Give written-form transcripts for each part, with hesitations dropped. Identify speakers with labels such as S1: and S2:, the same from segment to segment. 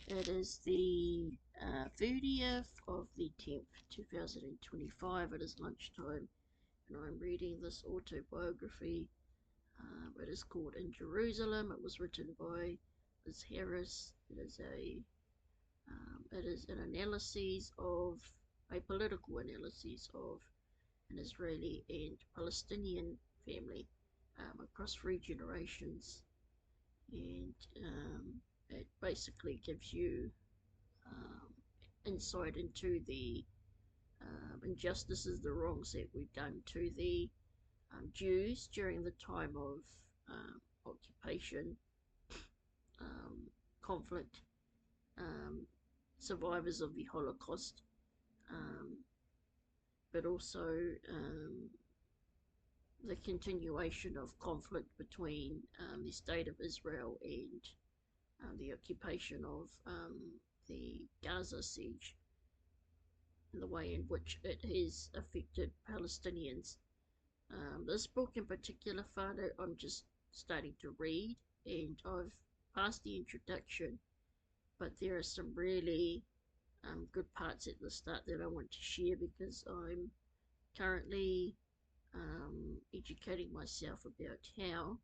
S1: It is the 30th of the 10th, 2025. It is lunchtime, and I'm reading this autobiography. It is called In Jerusalem. It was written by Liz Harris. It is an analysis of a political analysis of an Israeli and Palestinian family across 3 generations, and it basically gives you um, insight into the injustices, the wrongs that we've done to the Jews during the time of occupation, um, conflict, um, survivors of the Holocaust, um, but also the continuation of conflict between the state of Israel and the occupation of the Gaza siege, and the way in which it has affected Palestinians. This book in particular, Father, I'm just starting to read, and I've passed the introduction, but there are some really good parts at the start that I want to share because I'm currently educating myself about how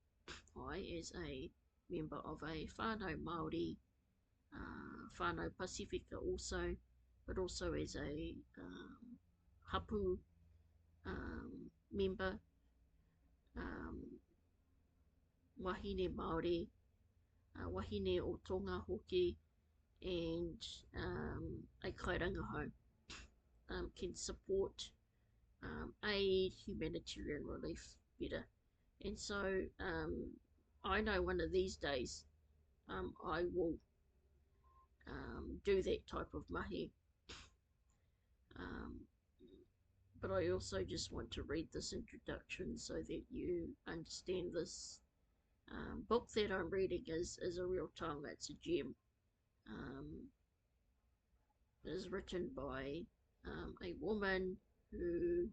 S1: I, as a member of a whānau Māori, whānau Pasifika also, but also as a hapu member, um, wahine Māori, wahine o Tonga hoki, and a kairangahau can support aid, humanitarian relief better. And so I know one of these days I will do that type of mahi. Um, but I also just want to read this introduction so that you understand this book that I'm reading is a real taonga. It's a gem. Um, it is written by a woman who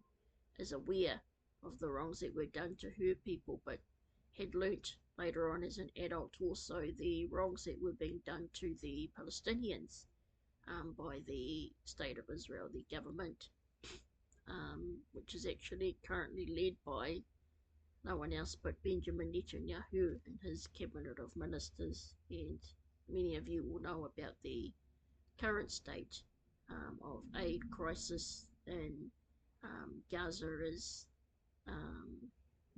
S1: is aware of the wrongs that were done to her people, but had learnt later on as an adult also the wrongs that were being done to the Palestinians by the state of Israel, the government, which is actually currently led by no one else but Benjamin Netanyahu and his cabinet of ministers. And many of you will know about the current state of aid crisis in Gaza is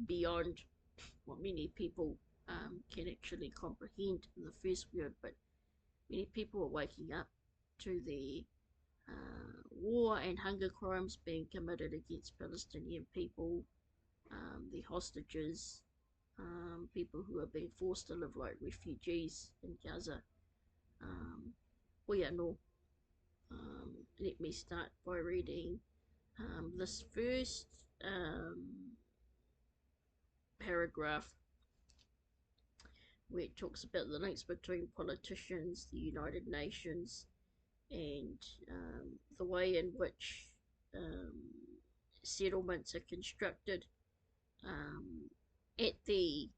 S1: beyond what many people can actually comprehend in the first word, but many people are waking up to the war and hunger crimes being committed against Palestinian people, the hostages, people who are being forced to live like refugees in Gaza. No. Let me start by reading this first paragraph where it talks about the links between politicians, the United Nations, and the way in which settlements are constructed at the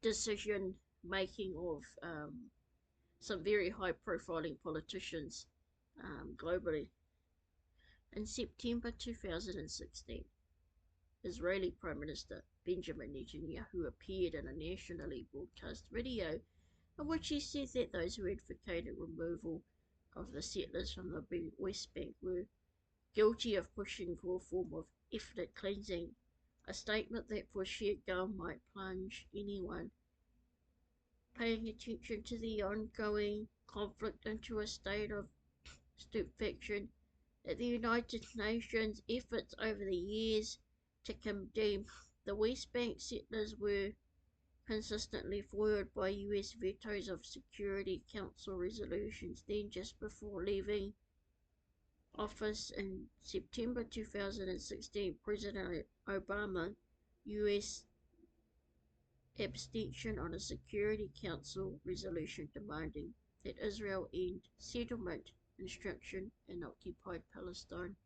S1: decision making of some very high profiling politicians globally. In September 2016, Israeli Prime Minister Benjamin Netanyahu appeared in a nationally broadcast video in which he said that those who advocated removal of the settlers from the West Bank were guilty of pushing for a form of ethnic cleansing, a statement that for sheer gum might plunge anyone paying attention to the ongoing conflict into a state of stupefaction at the United Nations efforts over the years to condemn the West Bank settlers were consistently foiled by US vetoes of Security Council resolutions. Then, just before leaving office in September 2016, President Obama, US abstention on a Security Council resolution demanding that Israel end settlement construction in occupied Palestine,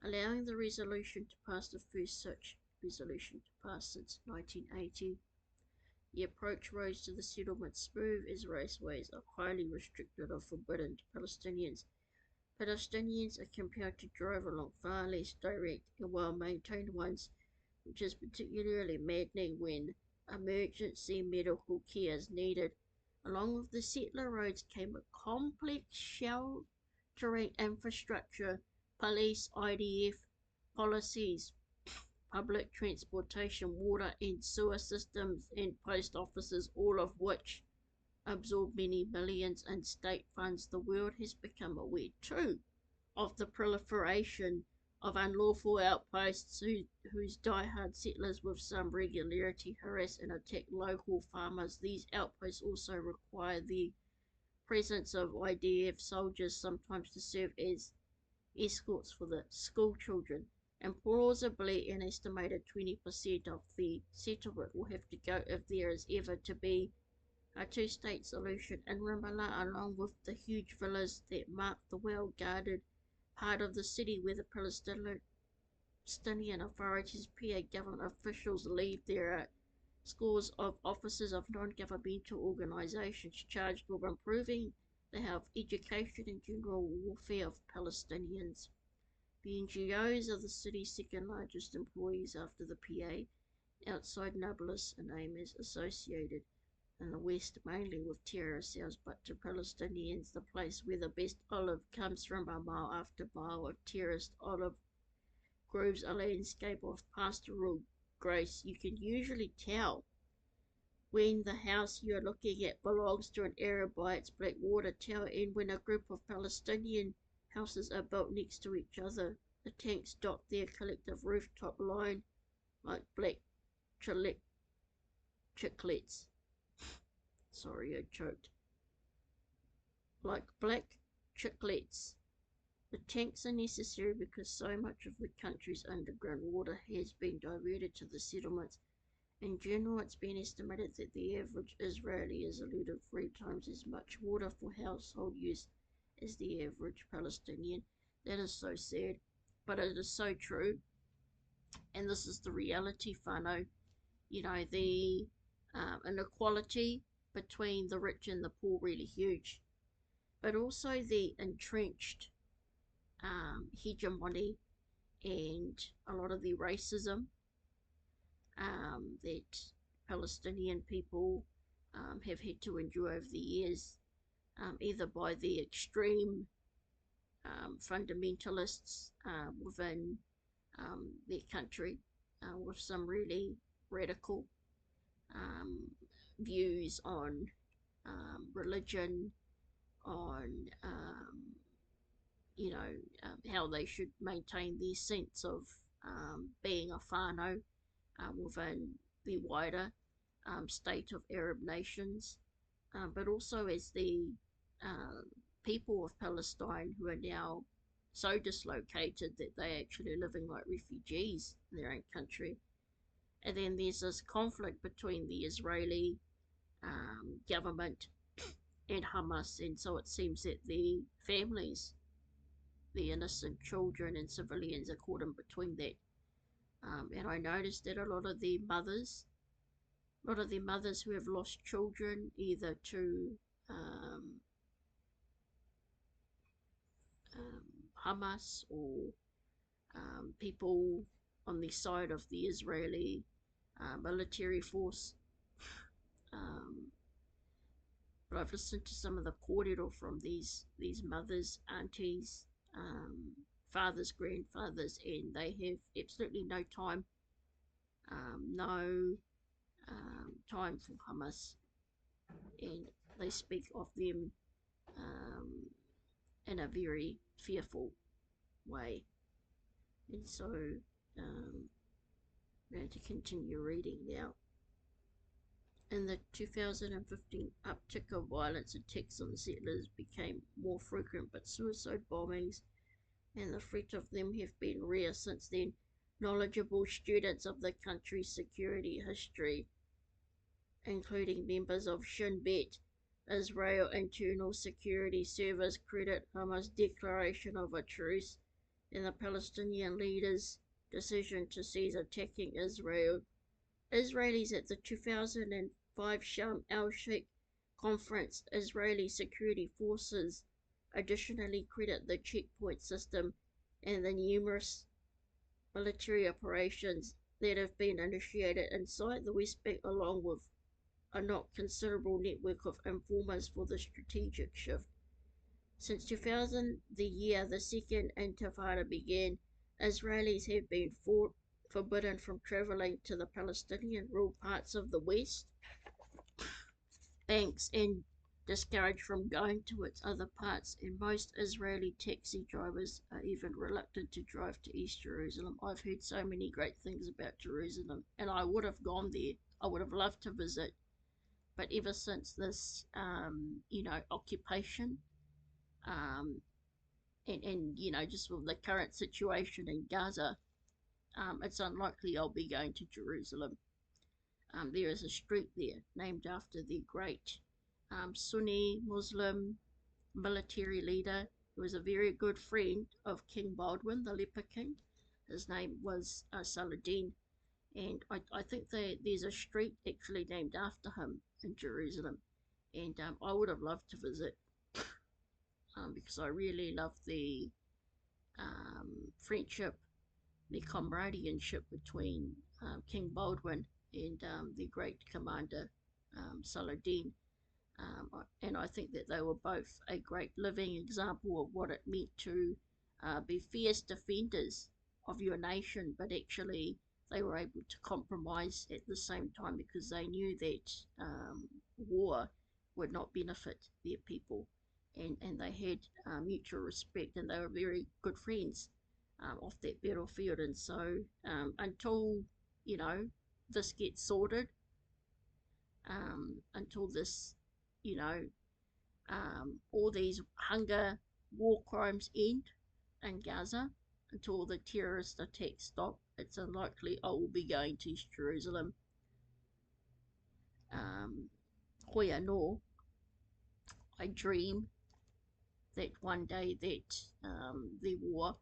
S1: allowing the resolution to pass, the first such resolution to pass since 1980. The approach roads to the settlement, smooth as raceways, are highly restricted or forbidden to Palestinians. Palestinians are compelled to drive along far less direct and well-maintained ones, which is particularly maddening when emergency medical care is needed. Along with the settler roads came a complex sheltering infrastructure, police, IDF policies, public transportation, water and sewer systems, and post offices, all of which absorb many millions in state funds. The world has become aware, too, of the proliferation of unlawful outposts whose die-hard settlers with some regularity harass and attack local farmers. These outposts also require the presence of IDF soldiers, sometimes to serve as escorts for the school children, and plausibly an estimated 20% of the settlement will have to go if there is ever to be a two-state solution in Ramallah, along with the huge villas that mark the well-guarded part of the city where the Palestinian authorities pay government officials leave. There are scores of officers of non-governmental organizations charged with improving the health, education, and general welfare of Palestinians. The NGOs are the city's second largest employees after the PA, outside Nablus and AIM is associated in the west mainly with terror cells, but to Palestinians, the place where the best olive comes from, a mile after mile of terraced olive groves, a landscape of pastoral grace. You can usually tell when the house you're looking at belongs to an Arab by its black water tower, and when a group of Palestinian houses are built next to each other. The tanks dot their collective rooftop line like black chiclets. Sorry, I choked. Like black chiclets. The tanks are necessary because so much of the country's underground water has been diverted to the settlements. In general, it's been estimated that the average Israeli is allotted 3 times as much water for household use as the average Palestinian. That is so sad, but it is so true. And this is the reality, whānau. You know, the inequality between the rich and the poor really huge. But also the entrenched hegemony and a lot of the racism that Palestinian people have had to endure over the years, either by the extreme fundamentalists within their country, with some really radical views on religion, on how they should maintain their sense of being a whānau within the wider state of Arab nations, but also as the people of Palestine who are now so dislocated that they're actually living like refugees in their own country. And then there's this conflict between the Israeli government and Hamas, and so it seems that the families, the innocent children and civilians, are caught in between that. And I noticed that a lot of the mothers who have lost children either to Hamas or people on the side of the Israeli military force. But I've listened to some of the kōrero from these mothers, aunties, fathers, grandfathers, and they have absolutely no time, time for Hamas, and they speak of them in a very fearful way. And so I'm going to continue reading now. In the 2015 uptick of violence, attacks on settlers became more frequent, but suicide bombings and the threat of them have been rare since then. Knowledgeable students of the country's security history, including members of Shin Bet, Israel Internal Security Service, credit Hamas' declaration of a truce and the Palestinian leaders' decision to cease attacking Israel. Israelis at the 2015 Sharm el-Sheikh conference, Israeli security forces additionally credit the checkpoint system and the numerous military operations that have been initiated inside the West Bank, along with a not considerable network of informers for the strategic shift. Since 2000, the year the Second Intifada began, Israelis have been forbidden from traveling to the Palestinian ruled parts of the West Banks and discouraged from going to its other parts, and most Israeli taxi drivers are even reluctant to drive to East Jerusalem. I've heard so many great things about Jerusalem, and I would have gone there. I would have loved to visit, but ever since this, occupation, um, and just with the current situation in Gaza, it's unlikely I'll be going to Jerusalem. There is a street there named after the great Sunni Muslim military leader who was a very good friend of King Baldwin, the leper king. His name was Saladin, and I think there's a street actually named after him in Jerusalem, and I would have loved to visit because I really love the friendship, the comradeship between King Baldwin and the great commander Saladin. And I think that they were both a great living example of what it meant to be fierce defenders of your nation, but actually they were able to compromise at the same time because they knew that war would not benefit their people. And they had mutual respect, and they were very good friends off that battlefield. And so until, you know, this gets sorted, until this, you know, all these hunger war crimes end in Gaza, until the terrorist attacks stop, it's unlikely I will be going to East Jerusalem. Hoi anō, I dream that one day that the war,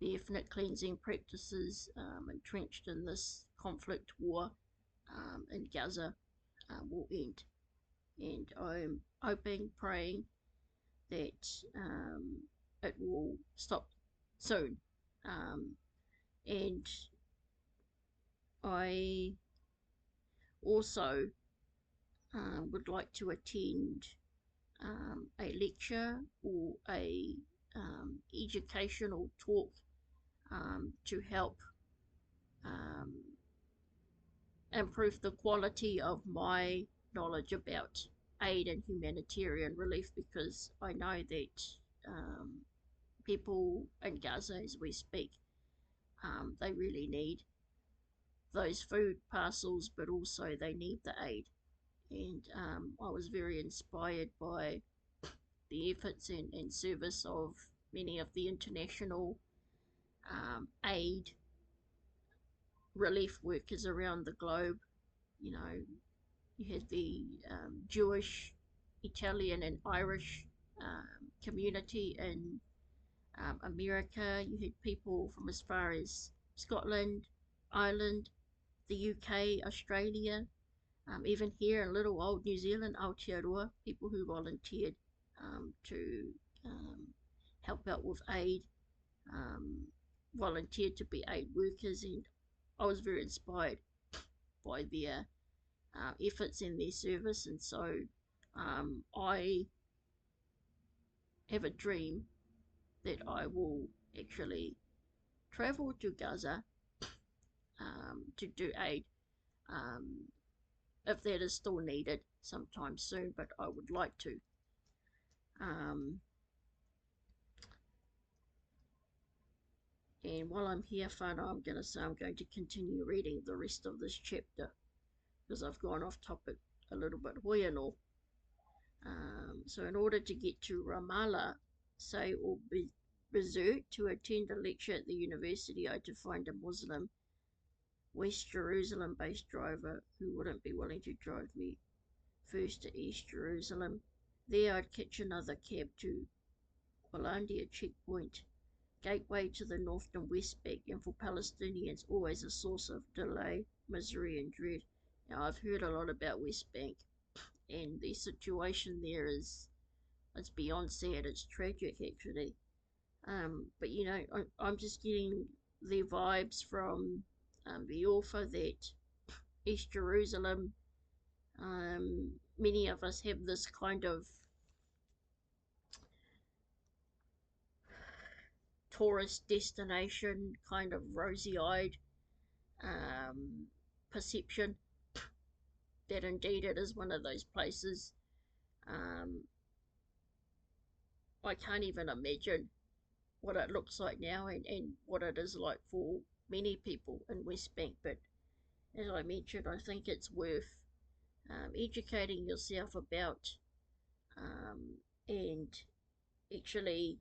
S1: the ethnic cleansing practices entrenched in this conflict war in Gaza will end. And I'm hoping, praying that it will stop soon. And I also would like to attend a lecture or a educational talk to help improve the quality of my knowledge about aid and humanitarian relief, because I know that people in Gaza, as we speak, they really need those food parcels, but also they need the aid. And I was very inspired by the efforts and service of many of the international aid relief workers around the globe. You know, you had the Jewish, Italian, and Irish community in America. You had people from as far as Scotland, Ireland, the UK, Australia, even here in little old New Zealand, Aotearoa, people who volunteered to help out with aid, volunteered to be aid workers, and I was very inspired by their efforts in their service. And so I have a dream that I will actually travel to Gaza to do aid, if that is still needed sometime soon, but I would like to. And while I'm here, whānau, I'm going to say I'm going to continue reading the rest of this chapter because I've gone off topic a little bit. Hoi anō. So in order to get to Ramallah, say, or Beirut to attend a lecture at the university, I had to find a Muslim West Jerusalem based driver who wouldn't be willing to drive me first to East Jerusalem. There I'd catch another cab to Wallandia checkpoint, gateway to the North and West Bank, and for Palestinians always a source of delay, misery and dread. Now, I've heard a lot about West Bank, and the situation there is, it's beyond sad. It's tragic, actually. But you know, I'm just getting the vibes from the author that East Jerusalem. Many of us have this kind of tourist destination, kind of rosy-eyed perception that indeed it is one of those places. Um, I can't even imagine what it looks like now, and what it is like for many people in West Bank. But as I mentioned, I think it's worth educating yourself about, um, and actually,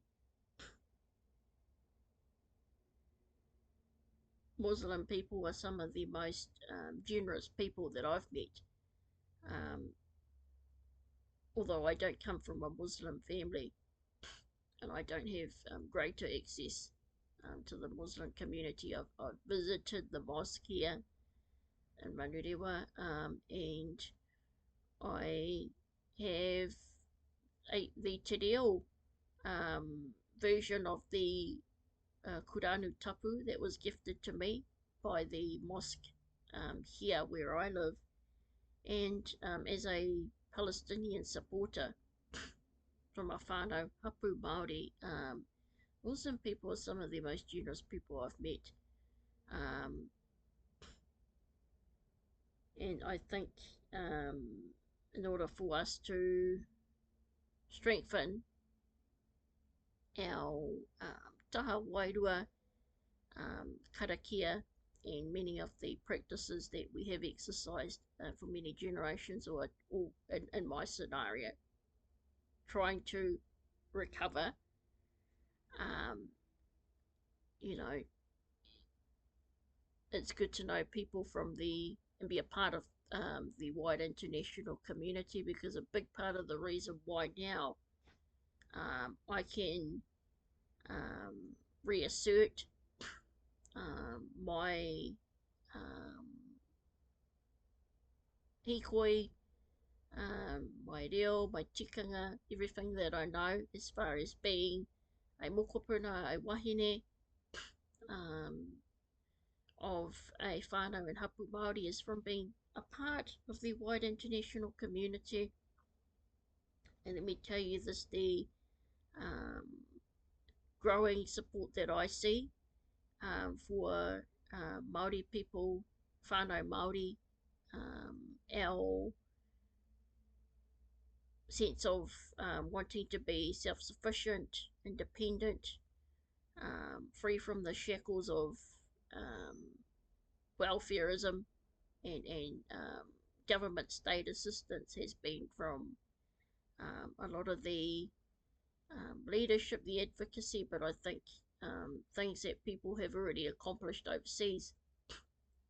S1: Muslim people are some of the most generous people that I've met. Um, Although I don't come from a Muslim family, and I don't have greater access to the Muslim community. I've visited the mosque here in Manurewa, and I have the Te Reo version of the Kuranu Tapu that was gifted to me by the mosque here where I live. And as a Palestinian supporter from a whānau hapu Māori, Muslim people are some of the most generous people I've met. Um, and I think in order for us to strengthen our taha wairua karakia and many of the practices that we have exercised for many generations, or in my scenario, trying to recover, um, you know, it's good to know people from and be a part of the wide international community, because a big part of the reason why now I can reassert my hikoi, my reo, my tikanga, everything that I know as far as being a mokopuna, a wahine um, of a whānau and hapu Māori, is from being a part of the wide international community. And let me tell you this, the um, growing support that I see for Māori people, whānau Māori, our sense of wanting to be self-sufficient, independent, free from the shackles of um, welfareism and government state assistance, has been from a lot of the leadership, the advocacy, but I think things that people have already accomplished overseas,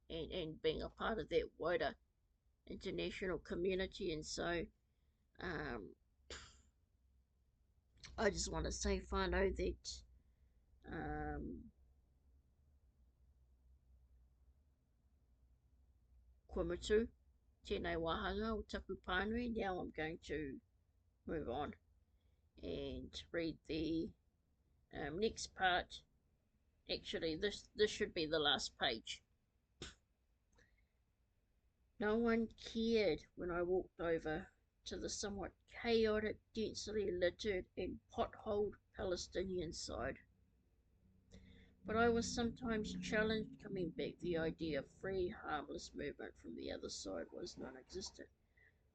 S1: and being a part of that wider international community. And so I just want to say, whānau, that kua mutu, tēnei wāhanga o taku pānui. Now I'm going to move on and read the next part. Actually, this should be the last page. No one cared when I walked over to the somewhat chaotic, densely littered and potholed Palestinian side. But I was sometimes challenged coming back. The idea of free, harmless movement from the other side was non-existent.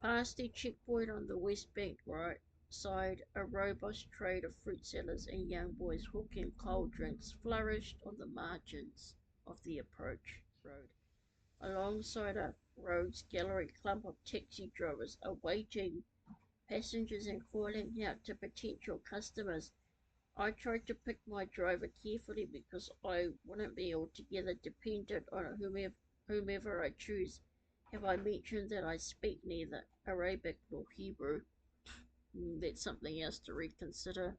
S1: Past the checkpoint on the West Bank right side, a robust trade of fruit sellers and young boys hawking cold drinks flourished on the margins of the approach road. Alongside a rogues gallery clump of taxi drivers awaiting passengers and calling out to potential customers. I tried to pick my driver carefully because I wouldn't be altogether dependent on whomever I choose. Have I mentioned that I speak neither Arabic nor Hebrew? That's something else to reconsider.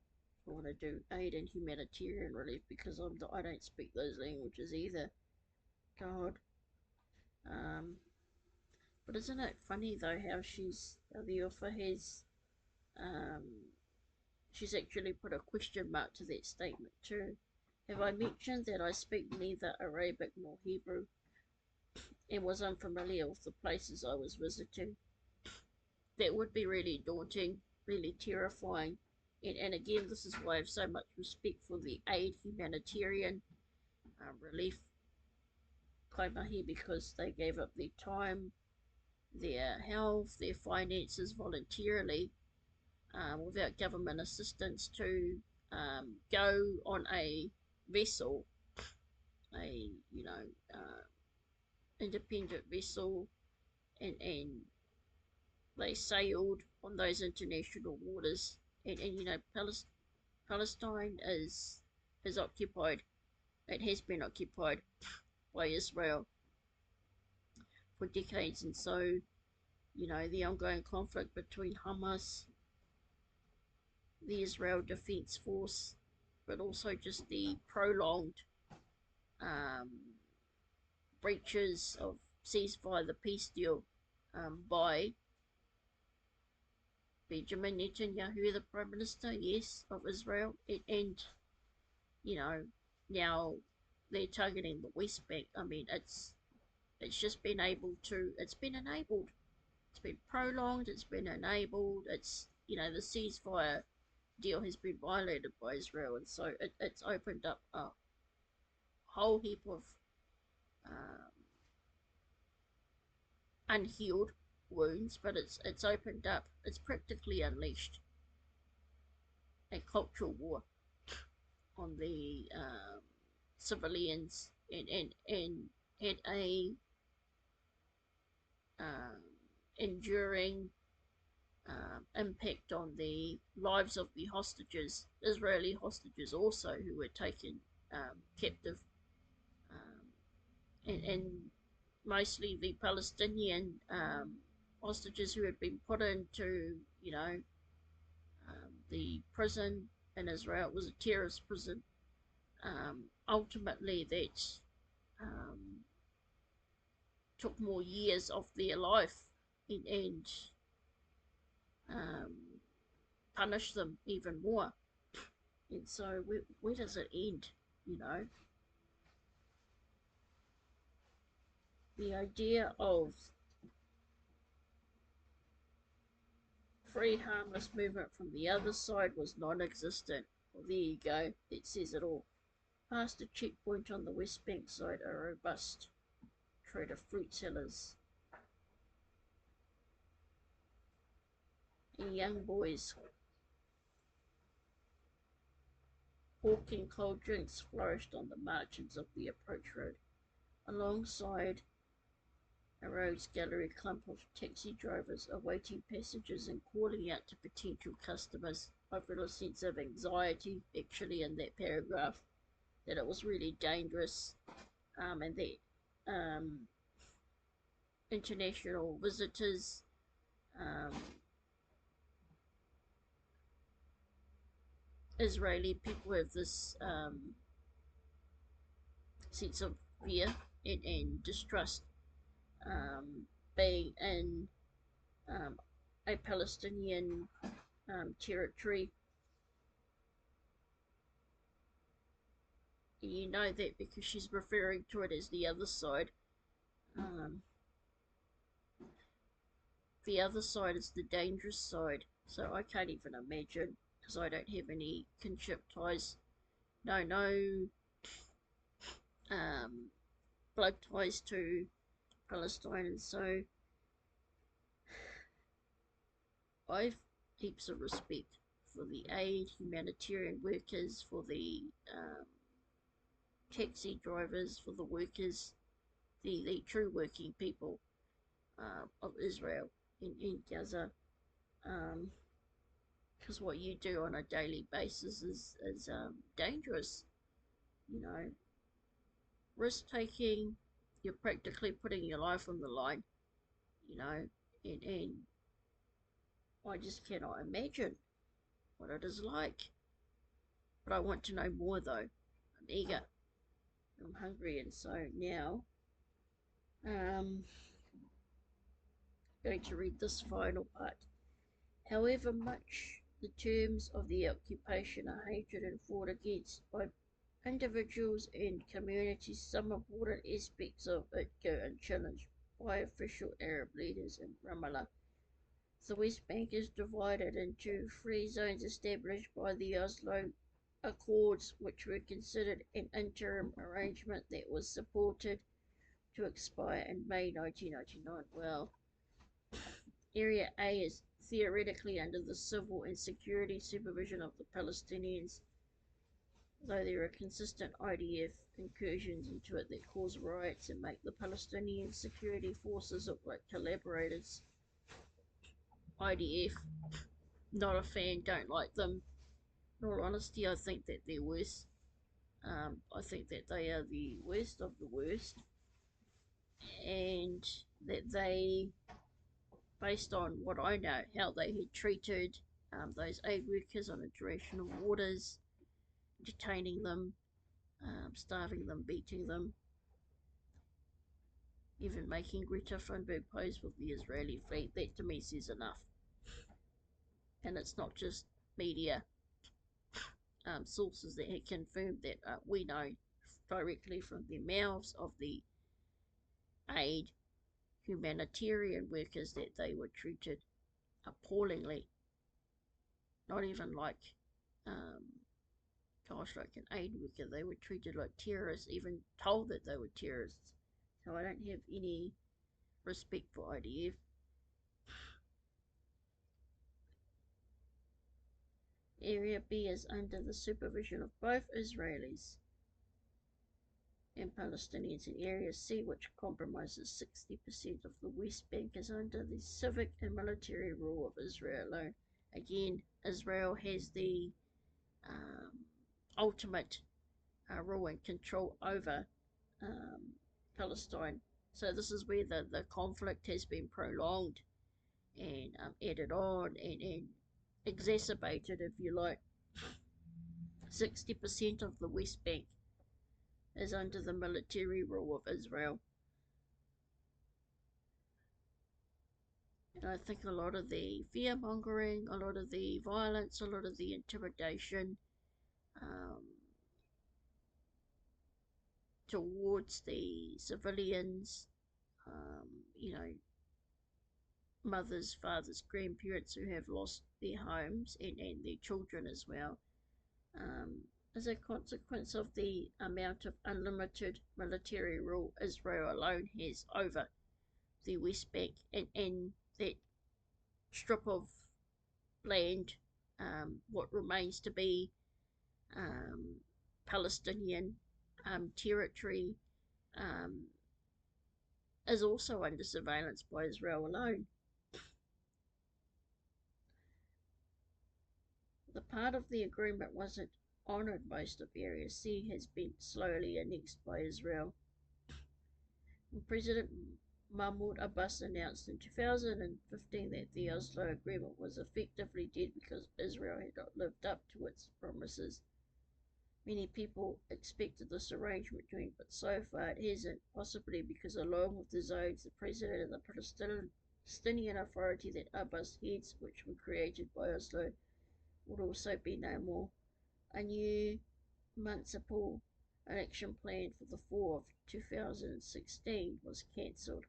S1: I want to do aid and humanitarian relief because I don't speak those languages either. God. But isn't it funny though how the author has, um, she's actually put a question mark to that statement too. Have I mentioned that I speak neither Arabic nor Hebrew and was unfamiliar with the places I was visiting? That would be really daunting, really terrifying. And again, this is why I have so much respect for the aid humanitarian relief kaimahi, because they gave up their time, their health, their finances voluntarily without government assistance to go on a vessel, a independent vessel, and they sailed on those international waters. And Palestine is occupied. It has been occupied by Israel for decades, and so the ongoing conflict between Hamas, the Israel Defense Force, but also just the prolonged um, breaches of ceasefire, the peace deal by Benjamin Netanyahu, the Prime Minister, yes, of Israel, and you know now they're targeting the West Bank. I mean, it's just been able to. It's been enabled. It's been prolonged. It's been enabled. It's the ceasefire deal has been violated by Israel, and so it's opened up a whole heap of um, unhealed wounds, but it's opened up. It's practically unleashed a cultural war on the civilians, and had a um, enduring impact on the lives of the hostages, Israeli hostages also, who were taken captive, um, and mostly the Palestinian hostages who had been put into, the prison in Israel. It was a terrorist prison. Ultimately, that um, took more years of their life, and um, punished them even more. And so, where does it end? You know, the idea of free, harmless movement from the other side was non existent. Well, there you go, it says it all. Past a checkpoint on the West Bank side, a robust trade of fruit sellers and young boys hawking cold drinks flourished on the margins of the approach road. Alongside a rogues gallery clump of taxi drivers awaiting passengers and calling out to potential customers. I felt a sense of anxiety actually in that paragraph, that it was really dangerous, and that international visitors, um, Israeli people, have this sense of fear and distrust, being in um, a Palestinian territory. You know that because she's referring to it as the other side. Um, the other side is the dangerous side. So I can't even imagine, because I don't have any kinship ties. No um, blood ties to Palestine, and so I've heaps of respect for the aid, humanitarian workers, for the taxi drivers, for the workers, the true working people of Israel in Gaza. Because what you do on a daily basis is dangerous, you know, risk taking. You're practically putting your life on the line, you know, and I just cannot imagine what it is like. But I want to know more though. I'm eager. I'm hungry, and so now, um, going to read this final part. However much the terms of the occupation are hated and fought against by individuals and communities, some important aspects of it go unchallenged by official Arab leaders in Ramallah. The West Bank is divided into three zones established by the Oslo Accords, which were considered an interim arrangement that was supported to expire in May 1999. Well, Area A is theoretically under the civil and security supervision of the Palestinians, though there are consistent IDF incursions into it that cause riots and make the Palestinian security forces look like collaborators. IDF, not a fan, don't like them. In all honesty, I think that they're worse. I think that they are the worst of the worst, and that they, based on what I know, how they had treated those aid workers on international waters, detaining them, starving them, beating them, even making Greta Thunberg pose with the Israeli fleet, that to me says enough. And it's not just media sources that had confirmed that. We know directly from the mouths of the aid humanitarian workers that they were treated appallingly. Not even like, like an aid worker, they were treated like terrorists, even told that they were terrorists. So I don't have any respect for IDF. Area B is under the supervision of both Israelis and Palestinians, and Area C, which comprises 60% of the West Bank, is under the civic and military rule of Israel alone. Again, Israel has the ultimate rule and control over Palestine. So this is where the conflict has been prolonged and added on and exacerbated, if you like. 60% of the West Bank is under the military rule of Israel. And I think a lot of the fear-mongering, a lot of the violence, a lot of the intimidation towards the civilians, you know, mothers, fathers, grandparents who have lost their homes and their children as well, as a consequence of the amount of unlimited military rule Israel alone has over the West Bank and that strip of land, what remains to be Palestinian territory, is also under surveillance by Israel alone. The part of the agreement wasn't honoured. Most of Area C has been slowly annexed by Israel. And President Mahmoud Abbas announced in 2015 that the Oslo Agreement was effectively dead because Israel had not lived up to its promises. Many people expected this arrangement to end, but so far it hasn't, possibly because along with the zones, the President and the Palestinian Authority that Abbas heads, which were created by Oslo, would also be no more. A new municipal action plan for the fall of 2016 was cancelled.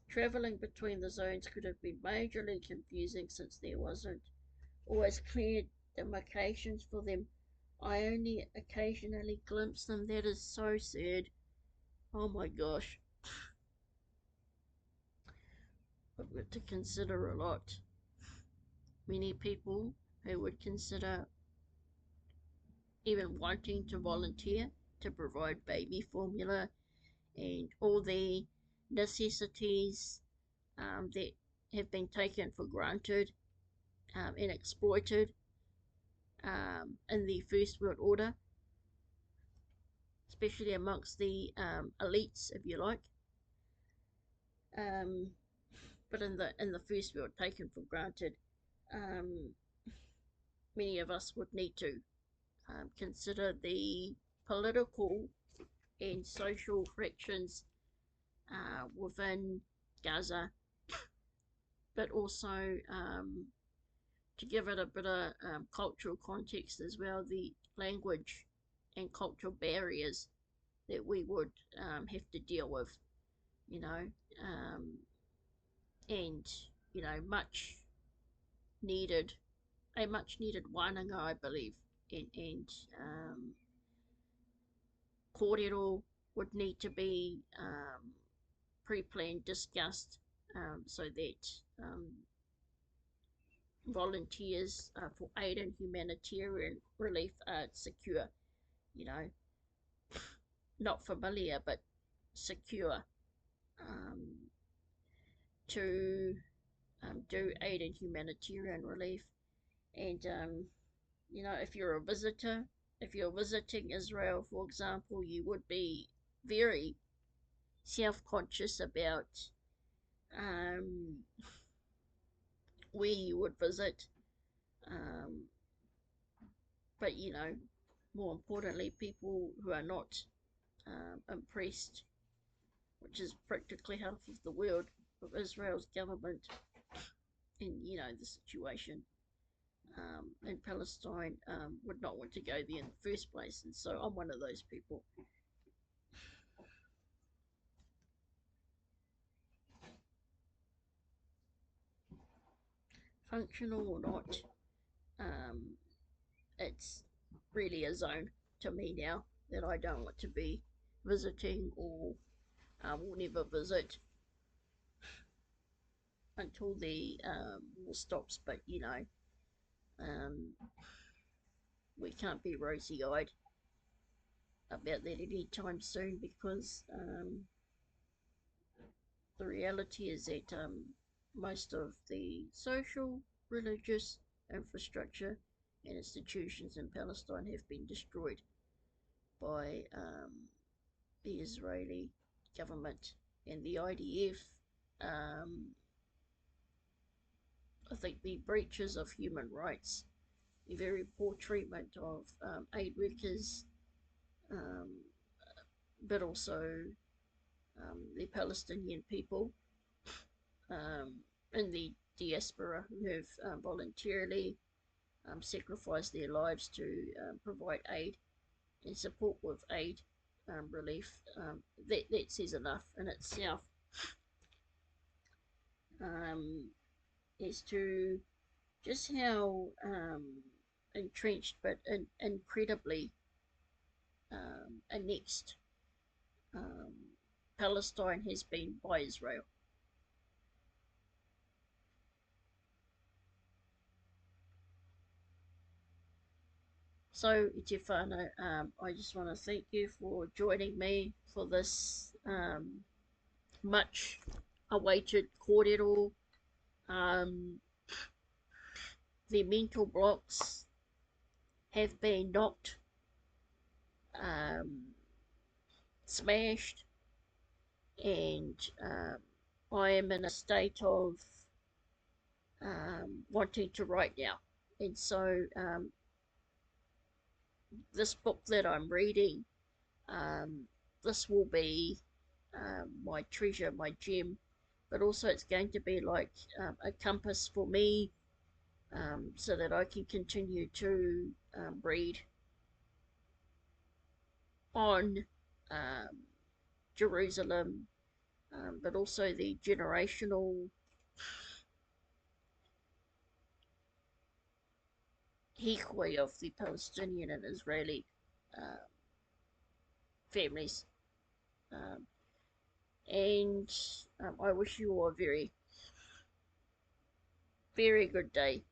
S1: Travelling between the zones could have been majorly confusing since there wasn't always clear demarcations for them. I only occasionally glimpse them. That is so sad. Oh my gosh. I've got to consider a lot. Many people who would consider even wanting to volunteer to provide baby formula and all the necessities that have been taken for granted and exploited in the First World Order, especially amongst the elites, if you like. But in the First World, taken for granted. Many of us would need to consider the political and social frictions within Gaza but also to give it a bit of cultural context as well, the language and cultural barriers that we would have to deal with, you know, um, and much needed, a much needed wānanga, I believe, and kōrero would need to be pre-planned, discussed, so that volunteers for aid and humanitarian relief are secure, you know, not familiar but secure, um, to do aid and humanitarian relief. And if you're a visitor, if you're visiting Israel, for example, you would be very self-conscious about um, where you would visit. Um, but more importantly, people who are not impressed, which is practically half of the world, of Israel's government and the situation in Palestine, would not want to go there in the first place. And so I'm one of those people. Functional or not, um, it's really a zone to me now that I don't want to be visiting, or will never visit until the war stops. But um, we can't be rosy-eyed about that anytime soon, because the reality is that most of the social, religious infrastructure and institutions in Palestine have been destroyed by the Israeli government and the IDF. Um, I think the breaches of human rights, the very poor treatment of aid workers, um, but also the Palestinian people um, in the diaspora who have voluntarily sacrificed their lives to provide aid and support with aid relief. That says enough in itself as to just how entrenched but incredibly annexed um, Palestine has been by Israel. So, Itefana, I just want to thank you for joining me for this much awaited kōrero. The mental blocks have been knocked, um, smashed, and I am in a state of wanting to write now. And so this book that I'm reading, this will be my treasure, my gem, but also it's going to be like a compass for me, so that I can continue to read on Jerusalem, but also the generational history of the Palestinian and Israeli families. Um, and I wish you all a very, very good day.